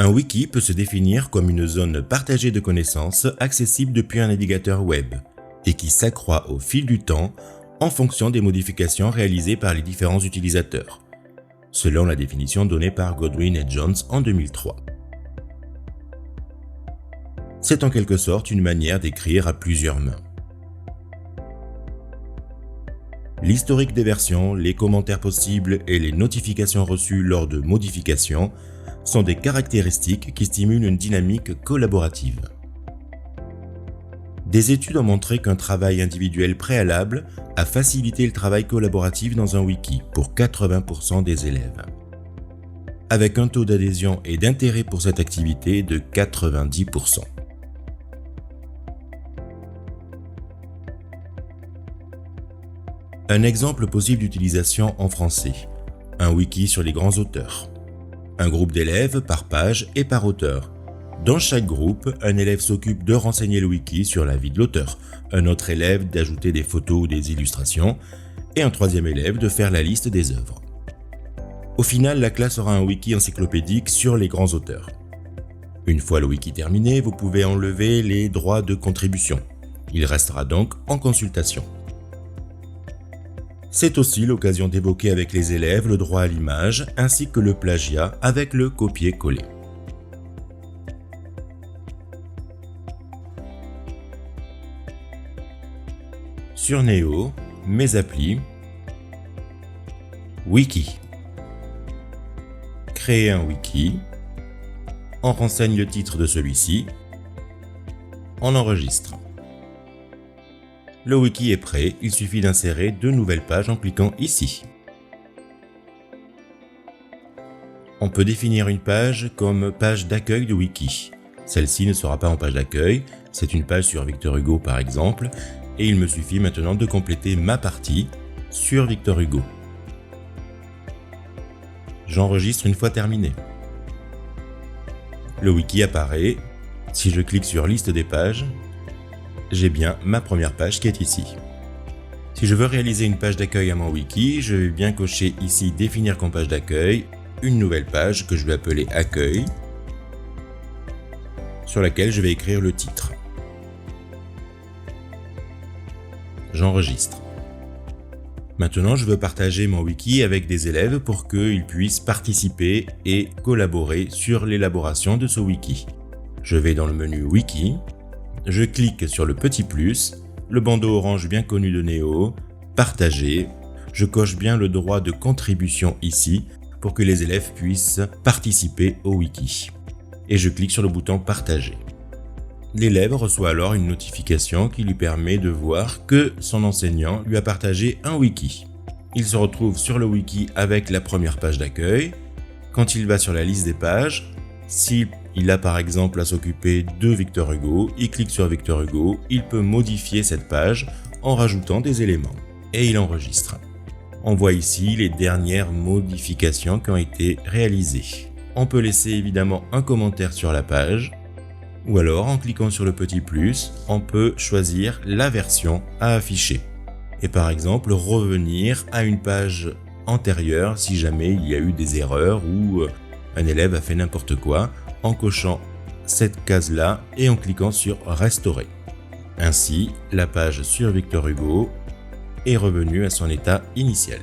Un wiki peut se définir comme une zone partagée de connaissances accessible depuis un navigateur web et qui s'accroît au fil du temps en fonction des modifications réalisées par les différents utilisateurs, selon la définition donnée par Godwin et Jones en 2003. C'est en quelque sorte une manière d'écrire à plusieurs mains. L'historique des versions, les commentaires possibles et les notifications reçues lors de modifications sont des caractéristiques qui stimulent une dynamique collaborative. Des études ont montré qu'un travail individuel préalable a facilité le travail collaboratif dans un wiki pour 80% des élèves, avec un taux d'adhésion et d'intérêt pour cette activité de 90%. Un exemple possible d'utilisation en français, un wiki sur les grands auteurs. Un groupe d'élèves par page et par auteur. Dans chaque groupe, un élève s'occupe de renseigner le wiki sur la vie de l'auteur, un autre élève d'ajouter des photos ou des illustrations, et un troisième élève de faire la liste des œuvres. Au final, la classe aura un wiki encyclopédique sur les grands auteurs. Une fois le wiki terminé, vous pouvez enlever les droits de contribution. Il restera donc en consultation. C'est aussi l'occasion d'évoquer avec les élèves le droit à l'image ainsi que le plagiat avec le copier-coller. Sur Néo, mes applis, Wiki. Créer un wiki. On renseigne le titre de celui-ci. On enregistre. Le wiki est prêt, il suffit d'insérer 2 nouvelles pages en cliquant ici. On peut définir une page comme page d'accueil de wiki. Celle-ci ne sera pas en page d'accueil, c'est une page sur Victor Hugo par exemple, et il me suffit maintenant de compléter ma partie sur Victor Hugo. J'enregistre une fois terminé. Le wiki apparaît. Si je clique sur liste des pages, j'ai bien ma première page qui est ici. Si je veux réaliser une page d'accueil à mon wiki, je vais bien cocher ici définir comme page d'accueil une nouvelle page que je vais appeler accueil, sur laquelle je vais écrire le titre. J'enregistre. Maintenant, je veux partager mon wiki avec des élèves pour qu'ils puissent participer et collaborer sur l'élaboration de ce wiki. Je vais dans le menu Wiki. Je clique sur le petit plus, le bandeau orange bien connu de Néo, partager, je coche bien le droit de contribution ici pour que les élèves puissent participer au wiki. Et je clique sur le bouton partager. L'élève reçoit alors une notification qui lui permet de voir que son enseignant lui a partagé un wiki. Il se retrouve sur le wiki avec la première page d'accueil. Quand il va sur la liste des pages, s'il a par exemple à s'occuper de Victor Hugo, il clique sur Victor Hugo, il peut modifier cette page en rajoutant des éléments et il enregistre. On voit ici les dernières modifications qui ont été réalisées. On peut laisser évidemment un commentaire sur la page ou alors en cliquant sur le petit plus, on peut choisir la version à afficher et par exemple revenir à une page antérieure si jamais il y a eu des erreurs ou un élève a fait n'importe quoi, en cochant cette case-là et en cliquant sur Restaurer. Ainsi, la page sur Victor Hugo est revenue à son état initial.